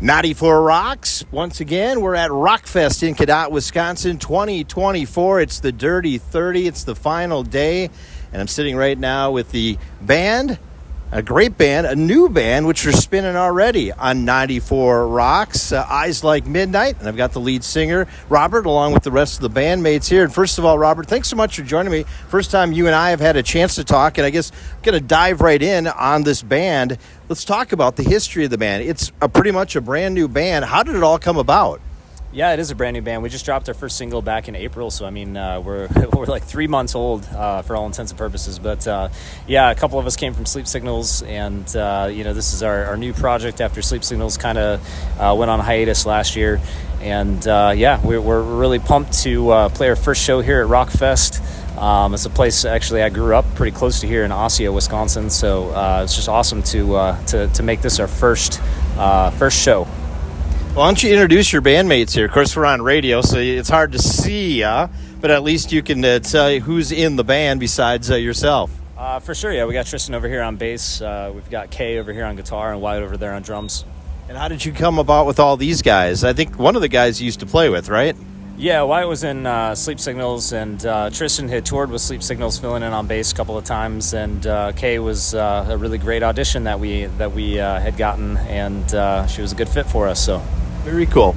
94 Rocks. Once again, we're at Rockfest in Cadott, Wisconsin, 2024. It's the Dirty 30. It's the final day, and I'm sitting right now with the band, a great band, a new band, which are spinning already on 94 Rocks, Eyes Like Midnight, and I've got the lead singer, Robert, along with the rest of the bandmates here. And first of all, Robert, thanks so much for joining me. First time you and I have had a chance to talk, and I guess I'm going to dive right in on this band. Let's talk about the history of the band. It's pretty much a brand new band. How did it all come about? Yeah, it is a brand new band. We just dropped our first single back in April, so I mean, we're like 3 months old for all intents and purposes. But yeah, a couple of us came from Sleep Signals, and this is our new project after Sleep Signals kind of went on hiatus last year. And we're really pumped to play our first show here at Rockfest. It's a place actually I grew up pretty close to here in Osseo, Wisconsin. So it's just awesome to make this our first show. Why don't you introduce your bandmates here? Of course, we're on radio, so it's hard to see ya, but at least you can tell you who's in the band besides yourself. For sure, yeah. We got Tristan over here on bass. We've got Kay over here on guitar and Wyatt over there on drums. And how did you come about with all these guys? I think one of the guys you used to play with, right? Yeah, Wyatt was in Sleep Signals, and Tristan had toured with Sleep Signals, filling in on bass a couple of times. And Kay was a really great audition that we had gotten, and she was a good fit for us. So very cool.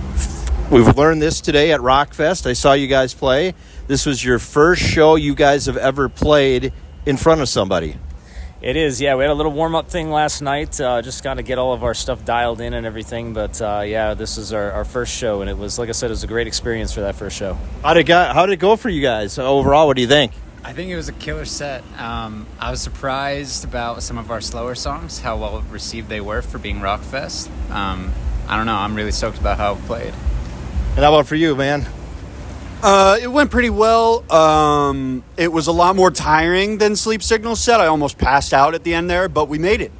We've learned this today at Rockfest. I saw you guys play. This was your first show you guys have ever played in front of somebody. It is, yeah. We had a little warm-up thing last night, just kind of get all of our stuff dialed in and everything. But, this is our first show, and it was, like I said, it was a great experience for that first show. How did it go for you guys overall? What do you think? I think it was a killer set. I was surprised about some of our slower songs, how well received they were for being Rockfest. I don't know. I'm really stoked about how it played. And how about for you, man? It went pretty well. It was a lot more tiring than Sleep Signals set. I almost passed out at the end there, but we made it.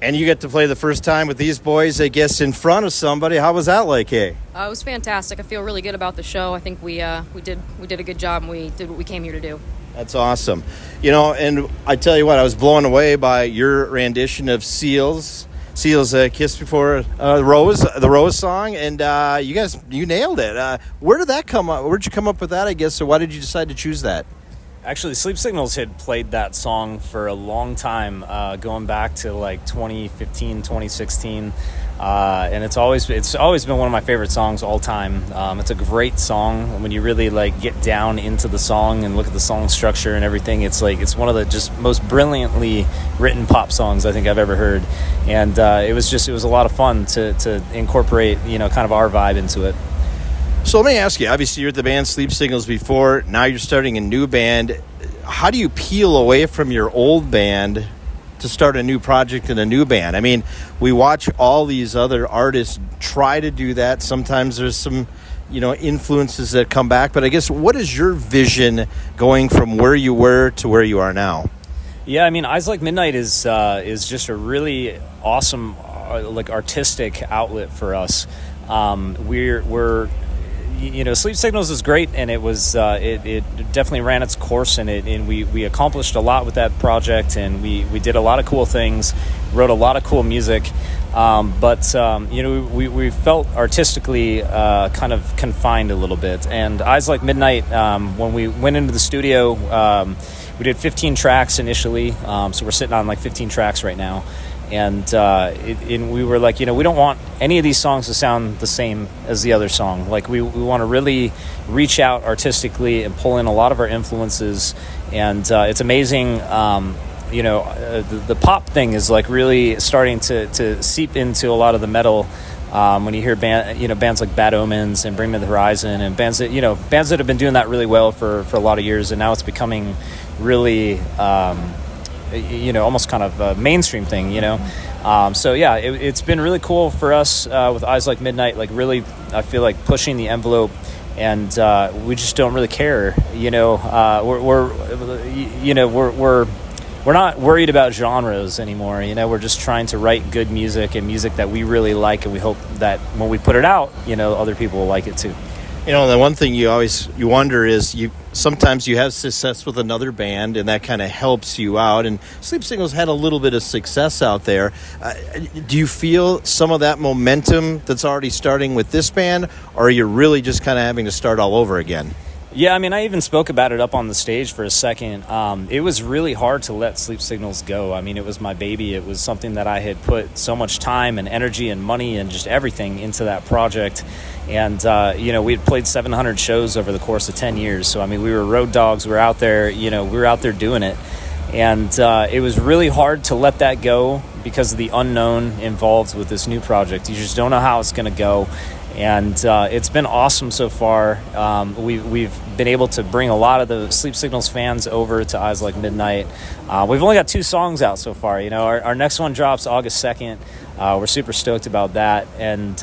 And you get to play the first time with these boys, I guess, in front of somebody. How was that like, Kay? It was fantastic. I feel really good about the show. I think we did a good job, and we did what we came here to do. That's awesome. And I tell you what, I was blown away by your rendition of Seal's Kiss Before the Rose song, and you nailed it. Where did that come up? Where'd you come up with that, I guess, or why did you decide to choose that? Actually, Sleep Signals had played that song for a long time, going back to like 2015, 2016. And it's always been one of my favorite songs all time. It's a great song when you really like get down into the song and look at the song structure and everything. It's one of the just most brilliantly written pop songs I think I've ever heard. And it was a lot of fun to incorporate kind of our vibe into it. So let me ask you, obviously you're at the band Sleep Signals before, now you're starting a new band. How do you peel away from your old band to start a new project in a new band? I mean, we watch all these other artists try to do that. Sometimes there's some, influences that come back. But I guess, what is your vision going from where you were to where you are now? Yeah, I mean, Eyes Like Midnight is just a really awesome, artistic outlet for us. We're Sleep Signals is great, and it was it definitely ran its course, and we accomplished a lot with that project, and we did a lot of cool things, wrote a lot of cool music, but we felt artistically kind of confined a little bit. And Eyes Like Midnight, when we went into the studio, we did 15 tracks initially, so we're sitting on like 15 tracks right now. And we were like, we don't want any of these songs to sound the same as the other song. Like, we want to really reach out artistically and pull in a lot of our influences. And it's amazing, the pop thing is like really starting to seep into a lot of the metal. When you hear bands like Bad Omens and Bring Me the Horizon, and bands that have been doing that really well for a lot of years, and now it's becoming really almost kind of a mainstream thing, it's been really cool for us with Eyes Like Midnight, like really, I feel like pushing the envelope, and we just don't really care, we're not worried about genres anymore, we're just trying to write good music and music that we really like, and we hope that when we put it out, other people will like it too. You know, the one thing you wonder is sometimes you have success with another band, and that kind of helps you out. And Sleep Signals had a little bit of success out there. Do you feel some of that momentum that's already starting with this band, or are you really just kind of having to start all over again? Yeah, I mean, I even spoke about it up on the stage for a second. It was really hard to let Sleep Signals go. I mean, it was my baby. It was something that I had put so much time and energy and money and just everything into that project. And, we had played 700 shows over the course of 10 years. So, I mean, we were road dogs. We were out there, doing it. And it was really hard to let that go because of the unknown involved with this new project. You just don't know how it's going to go. And it's been awesome so far. We've been able to bring a lot of the Sleep Signals fans over to Eyes Like Midnight. We've only got 2 songs out so far. You know, our next one drops August 2nd. We're super stoked about that. And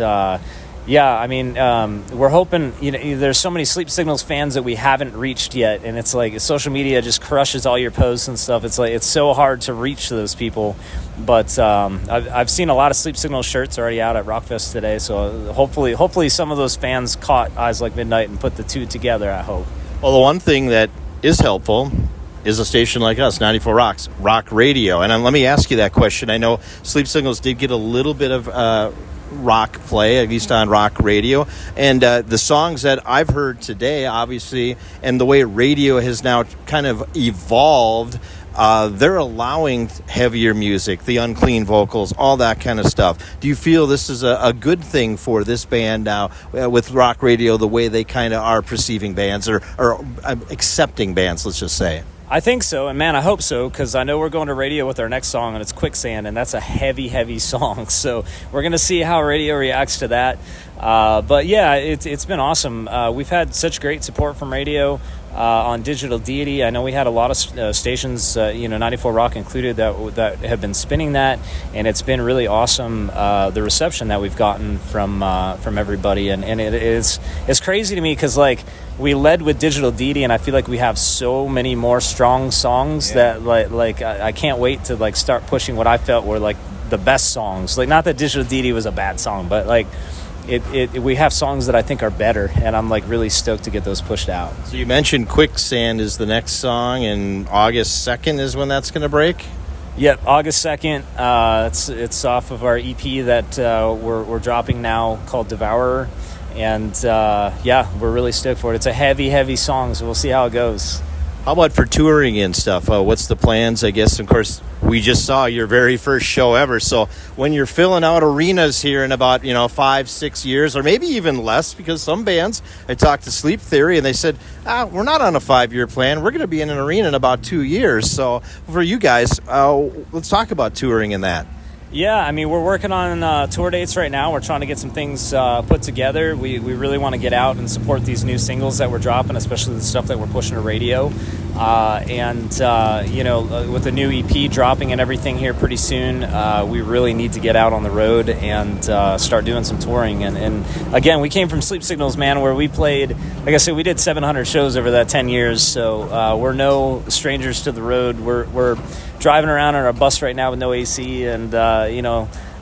yeah, I mean, we're hoping, there's so many Sleep Signals fans that we haven't reached yet. And it's like social media just crushes all your posts and stuff. It's like, it's so hard to reach those people. But I've seen a lot of Sleep Signals shirts already out at Rockfest today. So hopefully some of those fans caught Eyes Like Midnight and put the two together, I hope. Well, the one thing that is helpful is a station like us, 94 Rocks, rock radio. And let me ask you that question. I know Sleep Signals did get a little bit of rock play, at least on rock radio, and the songs that I've heard today, obviously, and the way radio has now kind of evolved, they're allowing heavier music, the unclean vocals, all that kind of stuff. Do you feel this is a good thing for this band now with rock radio, the way they kind of are perceiving bands or accepting bands, let's just say? I think so, and man, I hope so, because I know we're going to radio with our next song, and it's Quicksand, and that's a heavy, heavy song. So we're going to see how radio reacts to that. But yeah, it's been awesome. We've had such great support from radio on Digital Deity. I know we had a lot of stations, 94 Rock included, that have been spinning that, and it's been really awesome. The reception that we've gotten from everybody, and it's crazy to me because like we led with Digital Deity, and I feel like we have so many more strong songs that like I can't wait to like start pushing what I felt were like the best songs. Like, not that Digital Deity was a bad song, but like we have songs that I think are better, and I'm like really stoked to get those pushed out. So you mentioned Quicksand is the next song, and August 2nd is when that's going to break? Yep, August 2nd. It's off of our EP that we're dropping now called Devourer. And we're really stoked for it. It's a heavy, heavy song, so we'll see how it goes. How about for touring and stuff? What's the plans? I guess, of course, we just saw your very first show ever. So when you're filling out arenas here in about 5-6 years, or maybe even less, because some bands, I talked to Sleep Theory and they said, we're not on a 5-year plan. We're going to be in an arena in about 2 years. So for you guys, let's talk about touring and that. Yeah, I mean, we're working on tour dates right now. We're trying to get some things put together. We really want to get out and support these new singles that we're dropping, especially the stuff that we're pushing to radio. With the new EP dropping and everything here pretty soon, we really need to get out on the road and start doing some touring. And again, we came from Sleep Signals, man, where we played, like I said, we did 700 shows over that 10 years. So we're no strangers to the road. We're driving around on our bus right now with no AC, and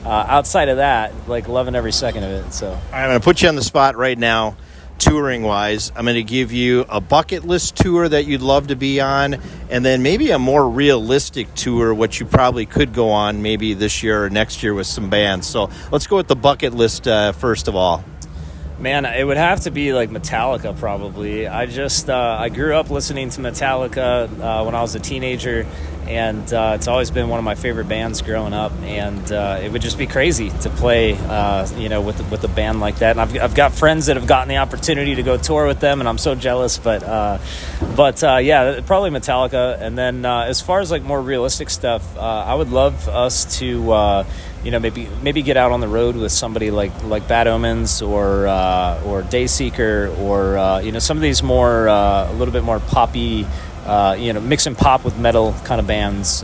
outside of that, like loving every second of it. So I'm going to put you on the spot right now, touring wise. I'm going to give you a bucket list tour that you'd love to be on, and then maybe a more realistic tour, what you probably could go on maybe this year or next year with some bands. So let's go with the bucket list first of all. Man, it would have to be like Metallica, probably. I grew up listening to Metallica when I was a teenager, and it's always been one of my favorite bands growing up. And it would just be crazy to play, with a band like that. And I've got friends that have gotten the opportunity to go tour with them, and I'm so jealous. But yeah, probably Metallica. And then as far as like more realistic stuff, I would love us to. Maybe get out on the road with somebody like Bad Omens or Dayseeker or some of these more a little bit more poppy, mixing pop with metal kind of bands.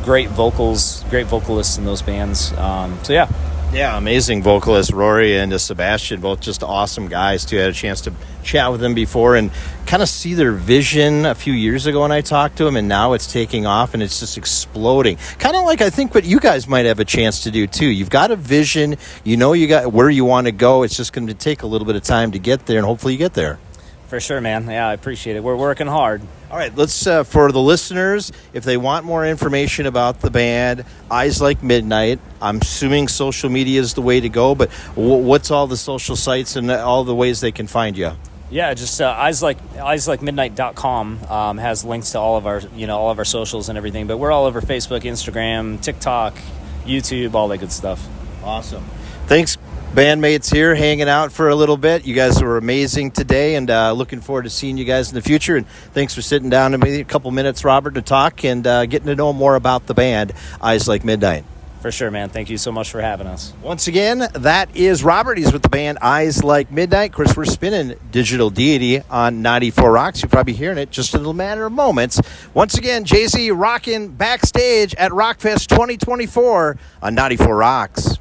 Great vocals, great vocalists in those bands. So yeah. Yeah, amazing vocalist Rory and Sebastian, both just awesome guys too. I had a chance to chat with them before and kind of see their vision a few years ago when I talked to them, and now it's taking off and it's just exploding. Kind of like I think what you guys might have a chance to do too. You've got a vision, you know you got where you want to go. It's just going to take a little bit of time to get there, and hopefully you get there. For sure, man. Yeah, I appreciate it. We're working hard. All right, let's, for the listeners, if they want more information about the band, Eyes Like Midnight, I'm assuming social media is the way to go, but what's all the social sites and all the ways they can find you? Yeah, just eyeslikemidnight.com has links to all of our socials and everything, but we're all over Facebook, Instagram, TikTok, YouTube, all that good stuff. Awesome. Thanks, bandmates here hanging out for a little bit. You guys were amazing today, and looking forward to seeing you guys in the future. And thanks for sitting down to maybe a couple minutes, Robert, to talk and getting to know more about the band Eyes Like Midnight. For sure, man. Thank you so much for having us. Once again, that is Robert. He's with the band Eyes Like Midnight. Of course, we're spinning Digital Deity on 94 Rocks. You're probably hearing it just in a matter of moments. Once again, Jay-Z rocking backstage at Rockfest 2024 on 94 Rocks.